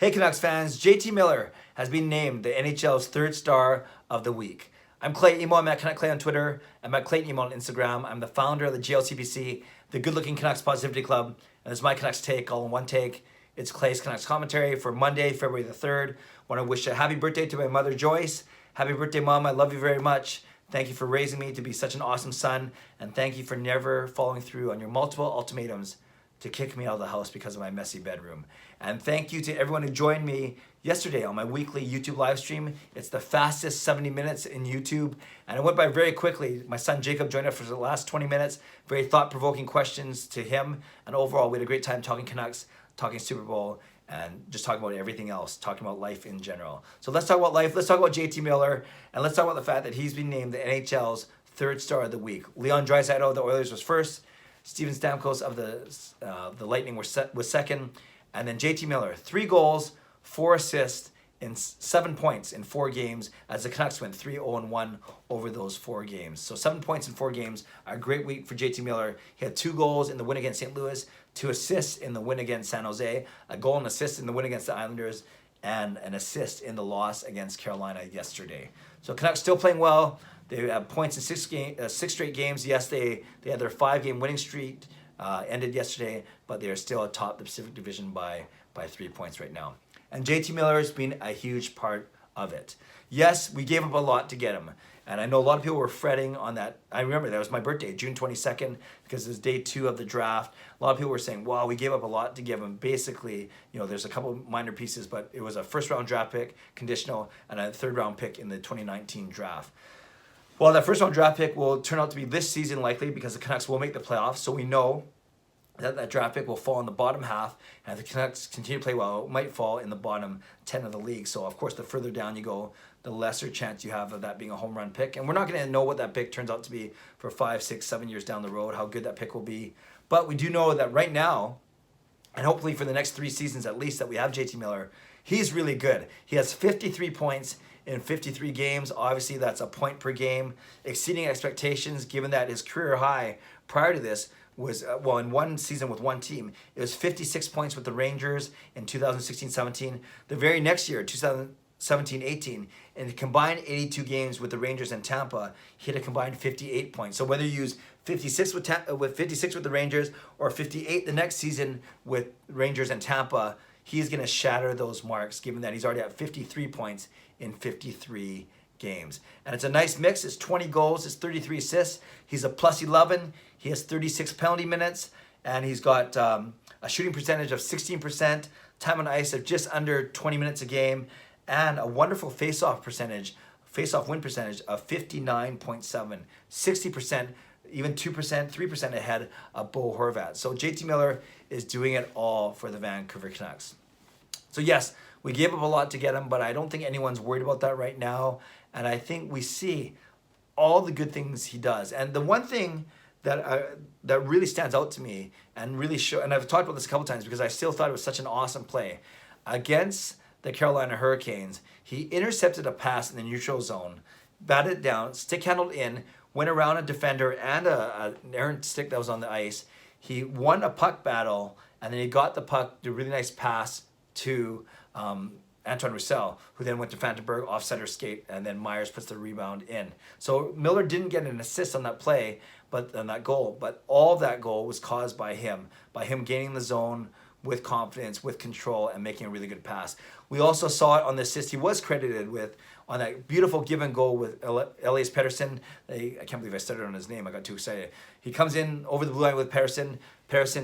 Hey Canucks fans, JT Miller has been named the NHL's third star of the week. I'm Clay Emo, I'm at Canuck Clay on Twitter, I'm at Clayton Emo on Instagram. I'm the founder of the GLCPC, the Good Looking Canucks Positivity Club, and it's my Canucks take, all in one take. It's Clay's Canucks commentary for Monday, February the 3rd. Want to wish a happy birthday to my mother Joyce. Happy birthday, Mom, I love you very much. Thank you for raising me to be such an awesome son, and thank you for never following through on your multiple ultimatums to kick me out of the house because of my messy bedroom. And thank you to everyone who joined me yesterday on my weekly YouTube live stream. It's the fastest 70 minutes in YouTube, and it went by very quickly. My son Jacob joined us for the last 20 minutes. Very thought-provoking questions to him, and overall we had a great time talking Canucks, talking Super Bowl, and just talking about everything else, talking about life in general. So let's talk about life, let's talk about JT Miller, and let's talk about the fact that he's been named the NHL's third star of the week. Leon Draisaitl of the Oilers was first, Steven Stamkos of the Lightning was second, and then JT Miller, 3 goals, 4 assists, and 7 points in 4 games as the Canucks went 3-0-1 over those 4 games. So 7 points in 4 games, a great week for JT Miller. He had 2 goals in the win against St. Louis, 2 assists in the win against San Jose, a goal and assist in the win against the Islanders, and an assist in the loss against Carolina yesterday. So Canucks still playing well. They have points in 6 straight games. Yes, they had their 5-game winning streak ended yesterday, but they are still atop the Pacific Division by 3 points right now. And JT Miller has been a huge part of it. Yes, we gave up a lot to get him. And I know a lot of people were fretting on that. I remember that was my birthday, June 22nd, because it was day 2 of the draft. A lot of people were saying, wow, we gave up a lot to give him. Basically, there's a couple minor pieces, but it was a first-round draft pick, conditional, and a third-round pick in the 2019 draft. Well, that first-round draft pick will turn out to be this season likely because the Canucks will make the playoffs, so we know that draft pick will fall in the bottom half, and if the Canucks continue to play well, it might fall in the bottom 10 of the league. So, of course, the further down you go, the lesser chance you have of that being a home run pick. And we're not going to know what that pick turns out to be for 5, 6, 7 years down the road, how good that pick will be. But we do know that right now, and hopefully for the next 3 seasons at least that we have JT Miller, he's really good. He has 53 points in 53 games. Obviously, that's a point per game, exceeding expectations given that his career high prior to this was, in one season with one team, it was 56 points with the Rangers in 2016-17. The very next year, 2017-18, in the combined 82 games with the Rangers and Tampa, he had a combined 58 points. So whether you use 56 with 56 with the Rangers or 58 the next season with Rangers and Tampa, he's going to shatter those marks given that he's already at 53 points in 53 games. And it's a nice mix. It's 20 goals, it's 33 assists. He's a plus 11. He has 36 penalty minutes, and he's got a shooting percentage of 16%, time on ice of just under 20 minutes a game, and a wonderful face-off win percentage of 59.7, 60%, even 2%, 3% ahead of Bo Horvat. So JT Miller is doing it all for the Vancouver Canucks. So yes, we gave up a lot to get him, but I don't think anyone's worried about that right now. And I think we see all the good things he does. And the one thing that really stands out to me and really and I've talked about this a couple times because I still thought it was such an awesome play. Against the Carolina Hurricanes, he intercepted a pass in the neutral zone, batted it down, stick handled in, went around a defender and an errant stick that was on the ice. He won a puck battle, and then he got the puck, did a really nice pass to Antoine Roussel, who then went to Fantenberg off center skate, and then Myers puts the rebound in. So Miller didn't get an assist on that play, but on that goal. But all of that goal was caused by him gaining the zone with confidence, with control, and making a really good pass. We also saw it on the assist he was credited with on that beautiful give and go with Elias Pettersson. I can't believe I stuttered on his name. I got too excited. He comes in over the blue line with Pettersson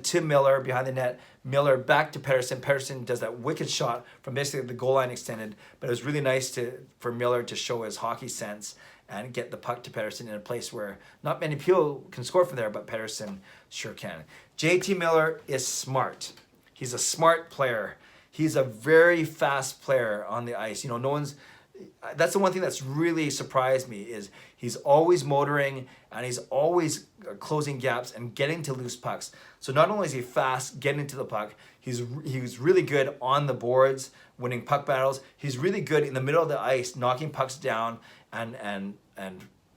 to Miller behind the net. Miller back to Pettersson. Pettersson does that wicked shot from basically the goal line extended. But it was really nice for Miller to show his hockey sense and get the puck to Pettersson in a place where not many people can score from there, but Pettersson sure can. JT Miller is smart. He's a smart player. He's a very fast player on the ice. That's the one thing that's really surprised me is he's always motoring and he's always closing gaps and getting to loose pucks. So not only is he fast getting to the puck, he's really good on the boards, winning puck battles. He's really good in the middle of the ice, knocking pucks down and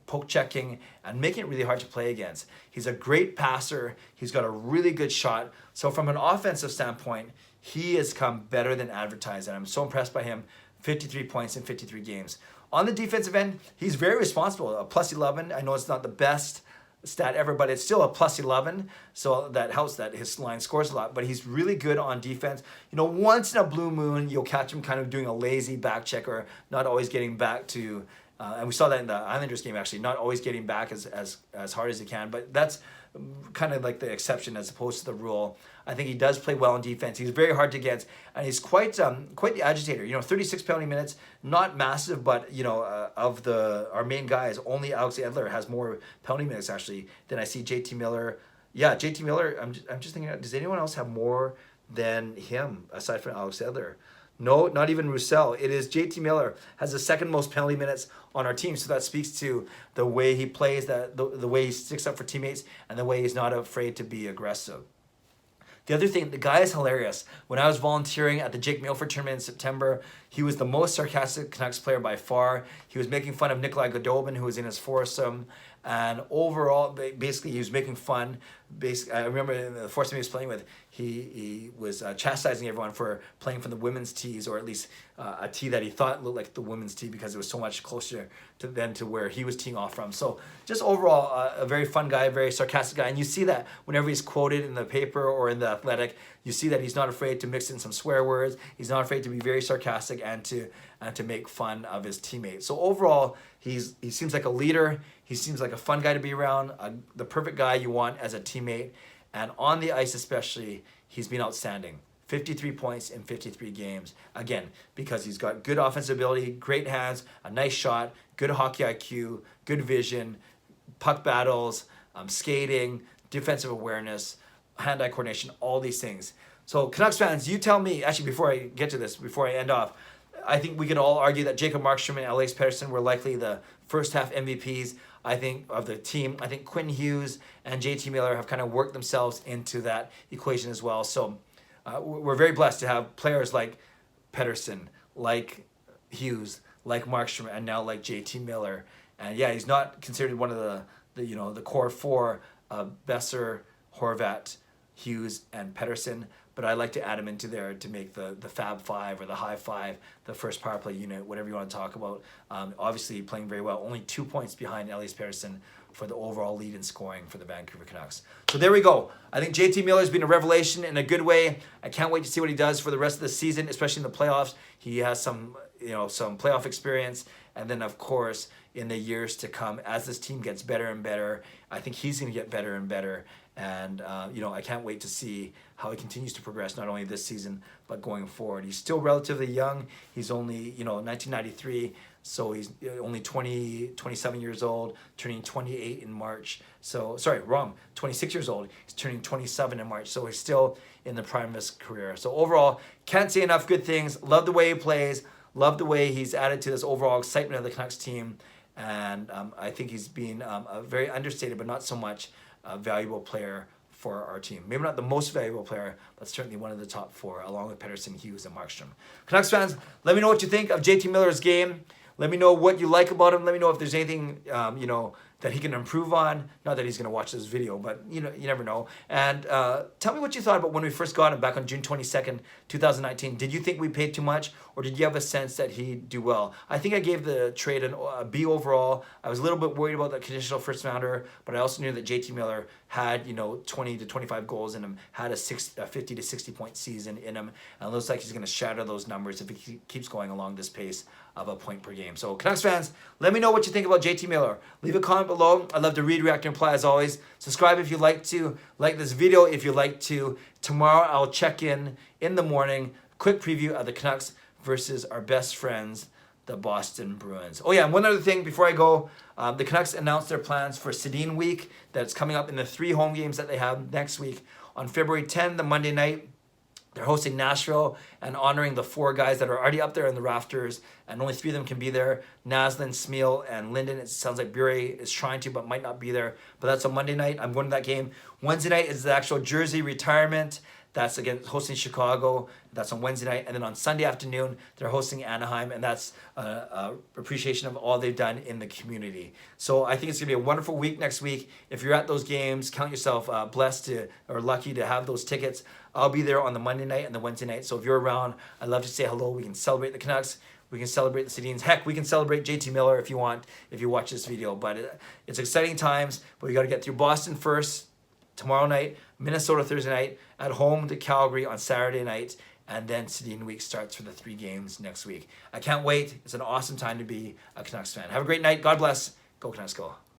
poke checking and making it really hard to play against. He's a great passer. He's got a really good shot. So from an offensive standpoint, he has come better than advertised, and I'm so impressed by him. 53 points in 53 games. On the defensive end, he's very responsible. A plus 11. I know it's not the best stat ever, but it's still a plus 11. So that helps that his line scores a lot. But he's really good on defense. You know, once in a blue moon, you'll catch him kind of doing a lazy back check or not always getting back to, and we saw that in the Islanders game actually, not always getting back as hard as he can. But that's kind of like the exception as opposed to the rule. I think he does play well on defense. He's very hard to get, and he's quite the agitator. You know, 36 penalty minutes, not massive, but you know, of our main guys, only Alex Edler has more penalty minutes actually than I see JT Miller. Yeah, JT Miller. I'm just thinking, does anyone else have more than him aside from Alex Edler? No, not even Roussel. It is JT Miller has the second most penalty minutes on our team. So that speaks to the way he plays, the way he sticks up for teammates, and the way he's not afraid to be aggressive. The other thing, the guy is hilarious. When I was volunteering at the Jake Milford tournament in September, he was the most sarcastic Canucks player by far. He was making fun of Nikolai Goudobin, who was in his foursome. And overall, basically, he was making fun. I remember in the foursome he was playing with, he was chastising everyone for playing from the women's tees, or at least a tee that he thought looked like the women's tee because it was so much closer to where he was teeing off from. So just overall, a very fun guy, a very sarcastic guy. And you see that whenever he's quoted in the paper or in the Athletic, you see that he's not afraid to mix in some swear words. He's not afraid to be very sarcastic and to make fun of his teammates. So overall, he seems like a leader. He seems like a fun guy to be around, the perfect guy you want as a teammate. And on the ice especially, he's been outstanding. 53 points in 53 games. Again, because he's got good offensive ability, great hands, a nice shot, good hockey IQ, good vision, puck battles, skating, defensive awareness, hand-eye coordination, all these things. So Canucks fans, you tell me, actually before I get to this, before I end off, I think we can all argue that Jacob Markstrom and Elias Pettersson were likely the first half MVPs, I think, of the team. I think Quinn Hughes and JT Miller have kind of worked themselves into that equation as well. So we're very blessed to have players like Pettersson, like Hughes, like Markstrom, and now like JT Miller. And yeah, he's not considered one of the core four, Besser, Horvat, Hughes, and Pettersson, but I like to add him into there to make the Fab Five or the High Five, the first power play unit, whatever you want to talk about. Obviously playing very well, only 2 points behind Elias Pettersson for the overall lead in scoring for the Vancouver Canucks. So there we go. I think JT Miller's been a revelation in a good way. I can't wait to see what he does for the rest of the season, especially in the playoffs. He has some playoff experience, and then of course in the years to come, as this team gets better and better, I think he's going to get better and better. And I can't wait to see how he continues to progress, not only this season but going forward. He's still relatively young. He's only 1993, so he's only 27 years old, turning 28 in March. So 26 years old. He's turning 27 in March, so he's still in the prime of his career. So overall, can't say enough good things. Love the way he plays. Love the way he's added to this overall excitement of the Canucks team. And I think he's been a very understated, but not so much valuable player for our team. Maybe not the most valuable player, but certainly one of the top four, along with Pettersson, Hughes, and Markstrom. Canucks fans, let me know what you think of JT Miller's game. Let me know what you like about him. Let me know if there's anything, that he can improve on. Not that he's going to watch this video, but you never know. And tell me what you thought about when we first got him back on June 22nd, 2019. Did you think we paid too much, or did you have a sense that he'd do well? I think I gave the trade a B overall. I was a little bit worried about the conditional first rounder, but I also knew that JT Miller had 20 to 25 goals in him, had a 50 to 60 point season in him, and it looks like he's going to shatter those numbers if he keeps going along this pace of a point per game. So Canucks fans, let me know what you think about JT Miller. Leave a comment below. I'd love to read, react, and reply as always. Subscribe if you'd like to. Like this video if you'd like to. Tomorrow I'll check in the morning. Quick preview of the Canucks versus our best friends, the Boston Bruins. Oh yeah, and one other thing before I go. The Canucks announced their plans for Sedin Week that's coming up in the 3 home games that they have next week. On February 10, the Monday night, they're hosting Nashville and honoring the 4 guys that are already up there in the rafters, and only 3 of them can be there. Naslin, Smeal, and Linden. It sounds like Bure is trying to, but might not be there. But that's on Monday night. I'm going to that game. Wednesday night is the actual jersey retirement. That's again hosting Chicago. That's on Wednesday night, and then on Sunday afternoon they're hosting Anaheim, and that's appreciation of all they've done in the community. So I think it's gonna be a wonderful week next week. If you're at those games, count yourself blessed or lucky to have those tickets. I'll be there on the Monday night and the Wednesday night. So if you're around, I'd love to say hello. We can celebrate the Canucks. We can celebrate the Sedins. Heck, we can celebrate JT Miller if you want, if you watch this video. But it's exciting times, but we got to get through Boston first tomorrow night, Minnesota Thursday night, at home to Calgary on Saturday night, and then Sedin week starts for the 3 games next week. I can't wait. It's an awesome time to be a Canucks fan. Have a great night. God bless. Go Canucks, go.